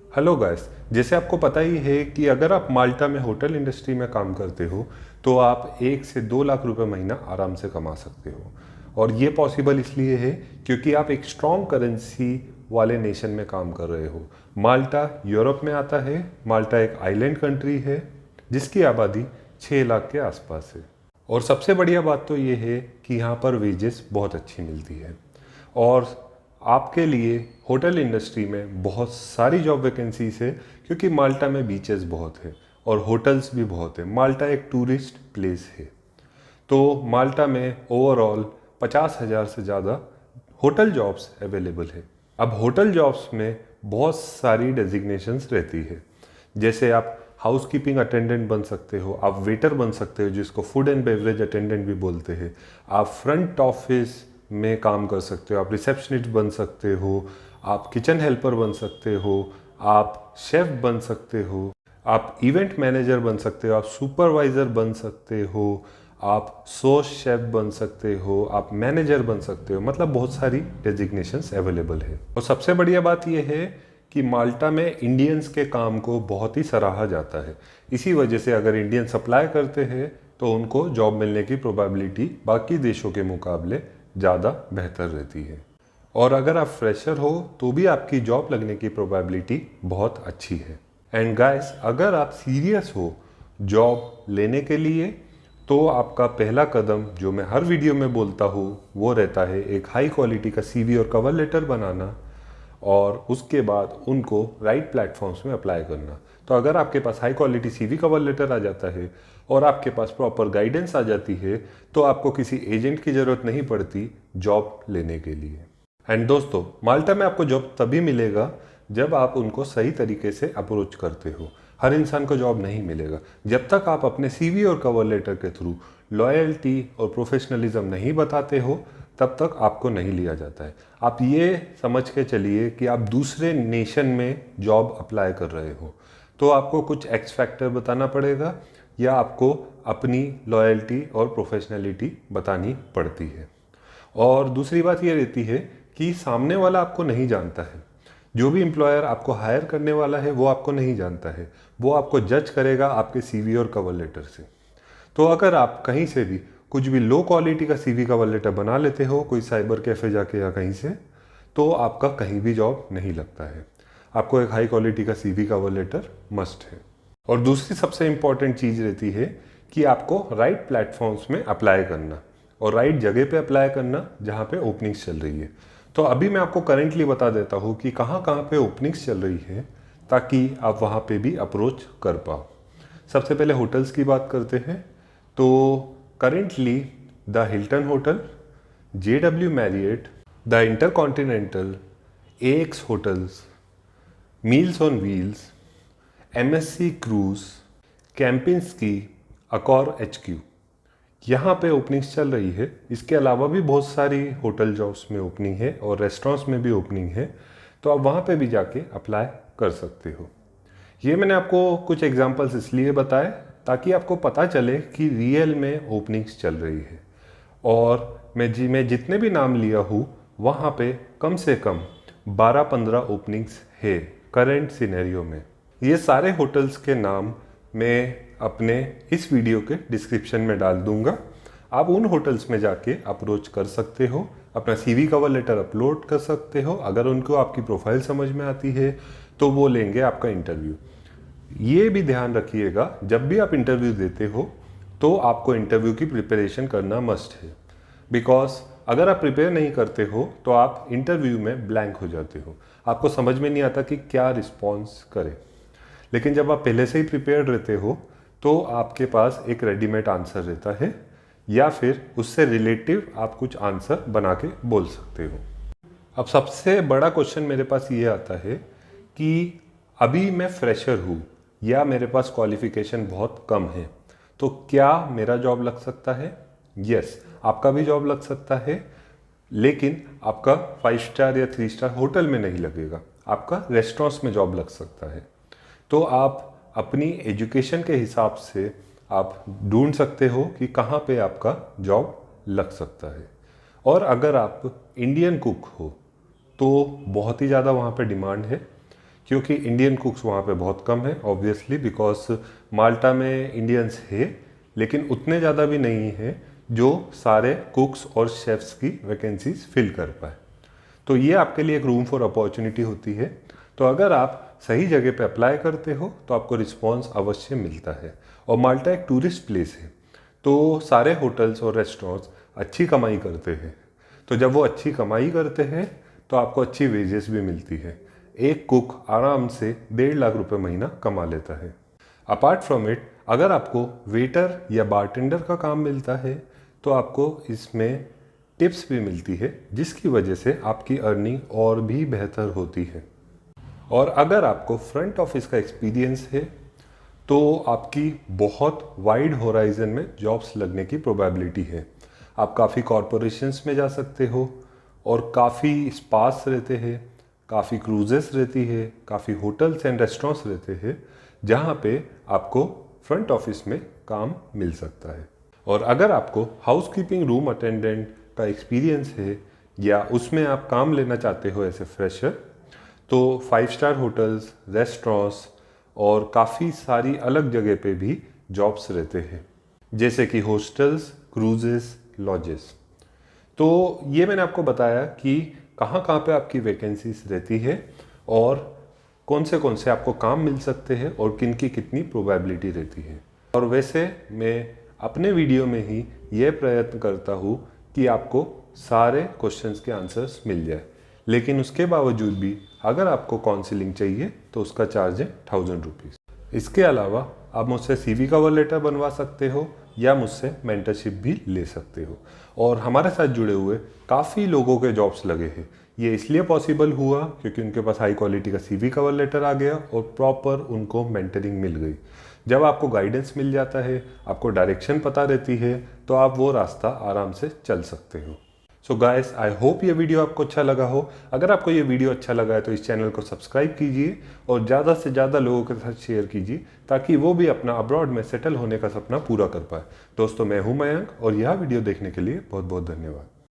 Hello guys, जैसे आपको पता ही है कि अगर आप माल्टा में होटल इंडस्ट्री में काम करते हो तो आप 1 से 2 लाख रुपए महीना आराम से कमा सकते हो। और ये पॉसिबल इसलिए है क्योंकि आप एक स्ट्रॉन्ग करेंसी वाले नेशन में काम कर रहे हो। माल्टा यूरोप में आता है। माल्टा एक आइलैंड कंट्री है जिसकी आबादी 6 लाख के आसपास है। और सबसे बढ़िया बात तो ये है कि यहाँ पर वेजेस बहुत अच्छी मिलती है। और आपके लिए होटल इंडस्ट्री में बहुत सारी जॉब वैकेंसीज है क्योंकि माल्टा में बीचेस बहुत है और होटल्स भी बहुत है। माल्टा एक टूरिस्ट प्लेस है। तो माल्टा में ओवरऑल 50,000 से ज़्यादा होटल जॉब्स अवेलेबल है। अब होटल जॉब्स में बहुत सारी डेजिग्नेशंस रहती है। जैसे आप हाउसकीपिंग अटेंडेंट बन सकते हो, आप वेटर बन सकते हो जिसको फूड एंड बेवरेज अटेंडेंट भी बोलते हैं, आप फ्रंट ऑफिस में काम कर सकते हो, आप रिसेप्शनिस्ट बन सकते हो, आप किचन हेल्पर बन सकते हो, आप शेफ बन सकते हो, आप इवेंट मैनेजर बन सकते हो, आप सुपरवाइज़र बन सकते हो, आप सोस शेफ बन सकते हो, आप मैनेजर बन सकते हो। मतलब बहुत सारी डेजिग्नेशंस अवेलेबल है। और सबसे बढ़िया बात यह है कि माल्टा में इंडियंस के काम को बहुत ही सराहा जाता है। इसी वजह से अगर इंडियन सप्लाई करते हैं तो उनको जॉब मिलने की प्रोबेबिलिटी बाकी देशों के मुकाबले ज़्यादा बेहतर रहती है। और अगर आप फ्रेशर हो तो भी आपकी जॉब लगने की प्रोबेबिलिटी बहुत अच्छी है। एंड गाइस, अगर आप सीरियस हो जॉब लेने के लिए तो आपका पहला कदम, जो मैं हर वीडियो में बोलता हूँ, वो रहता है एक हाई क्वालिटी का सीवी और कवर लेटर बनाना और उसके बाद उनको राइट प्लेटफॉर्म्स में अप्लाई करना। तो अगर आपके पास high quality CV cover letter आ जाता है और आपके पास प्रॉपर गाइडेंस आ जाती है तो आपको किसी एजेंट की ज़रूरत नहीं पड़ती जॉब लेने के लिए। एंड दोस्तों, माल्टा में आपको जॉब तभी मिलेगा जब आप उनको सही तरीके से अप्रोच करते हो। हर इंसान को जॉब नहीं मिलेगा। जब तक आप अपने सीवी और कवर लेटर के थ्रू लॉयल्टी और प्रोफेशनलिज्म नहीं बताते हो तब तक आपको नहीं लिया जाता है। आप ये समझ के चलिए कि आप दूसरे नेशन में जॉब अप्लाई कर रहे हो तो आपको कुछ एक्स फैक्टर बताना पड़ेगा या आपको अपनी लॉयल्टी और प्रोफेशनलिटी बतानी पड़ती है। और दूसरी बात ये रहती है कि सामने वाला आपको नहीं जानता है। जो भी एम्प्लॉयर आपको हायर करने वाला है वो आपको नहीं जानता है। वो आपको जज करेगा आपके सीवी और कवर लेटर से। तो अगर आप कहीं से भी कुछ भी लो क्वालिटी का सीवी कवर लेटर बना लेते हो, कोई साइबर कैफ़े जाके या कहीं से, तो आपका कहीं भी जॉब नहीं लगता है। आपको एक हाई क्वालिटी का सीवी कवर लेटर मस्ट है। और दूसरी सबसे इम्पॉर्टेंट चीज़ रहती है कि आपको राइट प्लेटफॉर्म्स में अप्लाई करना और राइट जगह पे अप्लाई करना जहाँ पे ओपनिंग्स चल रही है। तो अभी मैं आपको करेंटली बता देता हूँ कि कहाँ कहाँ पे ओपनिंग्स चल रही है ताकि आप वहाँ पे भी अप्रोच कर पाओ। सबसे पहले होटल्स की बात करते हैं। तो currently the Hilton hotel, JW Marriott, the InterContinental, AX hotels, meals on wheels, MSC cruise, Kempinski, Accor HQ, यहाँ पे ओपनिंग्स चल रही है। इसके अलावा भी बहुत सारी होटल जॉब्स में ओपनिंग है और रेस्टोरेंट्स में भी ओपनिंग है। तो आप वहाँ पे भी जाके अप्लाई कर सकते हो। ये मैंने आपको कुछ एग्जांपल्स इसलिए बताए ताकि आपको पता चले कि रियल में ओपनिंग्स चल रही है। और मैं जितने भी नाम लिया हूँ वहाँ पे कम से कम 12-15 ओपनिंग्स है करेंट सिनेरियो में। ये सारे होटल्स के नाम मैं अपने इस वीडियो के डिस्क्रिप्शन में डाल दूंगा। आप उन होटल्स में जाके अप्रोच कर सकते हो, अपना सीवी कवर लेटर अपलोड कर सकते हो। अगर उनको आपकी प्रोफाइल समझ में आती है तो वो लेंगे आपका इंटरव्यू। ये भी ध्यान रखिएगा, जब भी आप इंटरव्यू देते हो तो आपको इंटरव्यू की प्रिपरेशन करना मस्ट है। बिकॉज अगर आप प्रिपेयर नहीं करते हो तो आप इंटरव्यू में ब्लैंक हो जाते हो, आपको समझ में नहीं आता कि क्या रिस्पॉन्स करें। लेकिन जब आप पहले से ही प्रिपेयर्ड रहते हो तो आपके पास एक रेडीमेड आंसर रहता है या फिर उससे रिलेटिव आप कुछ आंसर बना के बोल सकते हो। अब सबसे बड़ा क्वेश्चन मेरे पास ये आता है कि अभी मैं फ्रेशर हूँ या मेरे पास क्वालिफिकेशन बहुत कम है, तो क्या मेरा जॉब लग सकता है? यस, आपका भी जॉब लग सकता है, लेकिन आपका 5 स्टार या 3 स्टार होटल में नहीं लगेगा, आपका रेस्टोरेंट्स में जॉब लग सकता है। तो आप अपनी एजुकेशन के हिसाब से आप ढूंढ सकते हो कि कहाँ पे आपका जॉब लग सकता है। और अगर आप इंडियन कुक हो तो बहुत ही ज़्यादा वहाँ पे डिमांड है, क्योंकि इंडियन कुक्स वहाँ पे बहुत कम है ऑब्वियसली, बिकॉज माल्टा में इंडियंस है लेकिन उतने ज़्यादा भी नहीं है जो सारे कुक्स और शेफ्स की वैकेंसीज फिल कर पाए। तो ये आपके लिए एक रूम फॉर अपॉर्चुनिटी होती है। तो अगर आप सही जगह पे अप्लाई करते हो तो आपको रिस्पॉन्स अवश्य मिलता है। और माल्टा एक टूरिस्ट प्लेस है, तो सारे होटल्स और रेस्टोरेंट्स अच्छी कमाई करते हैं। तो जब वो अच्छी कमाई करते हैं तो आपको अच्छी वेजेस भी मिलती है। एक कुक आराम से 1.5 लाख रुपए महीना कमा लेता है। अपार्ट फ्रॉम इट, अगर आपको वेटर या बारटेंडर का काम मिलता है तो आपको इसमें टिप्स भी मिलती है, जिसकी वजह से आपकी अर्निंग और भी बेहतर होती है। और अगर आपको फ्रंट ऑफिस का एक्सपीरियंस है तो आपकी बहुत वाइड होराइजन में जॉब्स लगने की प्रोबेबिलिटी है। आप काफ़ी कॉरपोरेशंस में जा सकते हो और काफ़ी स्पास रहते हैं, काफ़ी क्रूजेस रहती है, काफ़ी होटल्स एंड रेस्टोरेंट्स रहते हैं जहाँ पे आपको फ्रंट ऑफिस में काम मिल सकता है। और अगर आपको हाउसकीपिंग रूम अटेंडेंट का एक्सपीरियंस है या उसमें आप काम लेना चाहते हो एज ए फ्रेशर, तो 5 स्टार होटल्स, रेस्टोरेंट्स और काफ़ी सारी अलग जगह पे भी जॉब्स रहते हैं, जैसे कि हॉस्टल्स, क्रूजेस, लॉजेस। तो ये मैंने आपको बताया कि कहाँ कहाँ पे आपकी वैकेंसीज रहती है और कौन से आपको काम मिल सकते हैं और किन की कितनी प्रोबेबिलिटी रहती है। और वैसे मैं अपने वीडियो में ही ये प्रयत्न करता हूँ कि आपको सारे क्वेश्चंस के आंसर्स मिल जाए, लेकिन उसके बावजूद भी अगर आपको काउंसलिंग चाहिए तो उसका चार्ज है 1000 रुपीज़। इसके अलावा आप मुझसे CV कवर लेटर बनवा सकते हो या मुझसे मेंटरशिप भी ले सकते हो। और हमारे साथ जुड़े हुए काफ़ी लोगों के जॉब्स लगे हैं। ये इसलिए पॉसिबल हुआ क्योंकि उनके पास हाई क्वालिटी का CV कवर लेटर आ गया और प्रॉपर उनको मेंटरिंग मिल गई। जब आपको गाइडेंस मिल जाता है, आपको डायरेक्शन पता रहती है, तो आप वो रास्ता आराम से चल सकते हो। सो गाइस, आई होप ये वीडियो आपको अच्छा लगा हो। अगर आपको ये वीडियो अच्छा लगा है तो इस चैनल को सब्सक्राइब कीजिए और ज़्यादा से ज़्यादा लोगों के साथ शेयर कीजिए ताकि वो भी अपना अब्रॉड में सेटल होने का सपना पूरा कर पाए। दोस्तों, मैं हूं मयंक और यह वीडियो देखने के लिए बहुत बहुत धन्यवाद।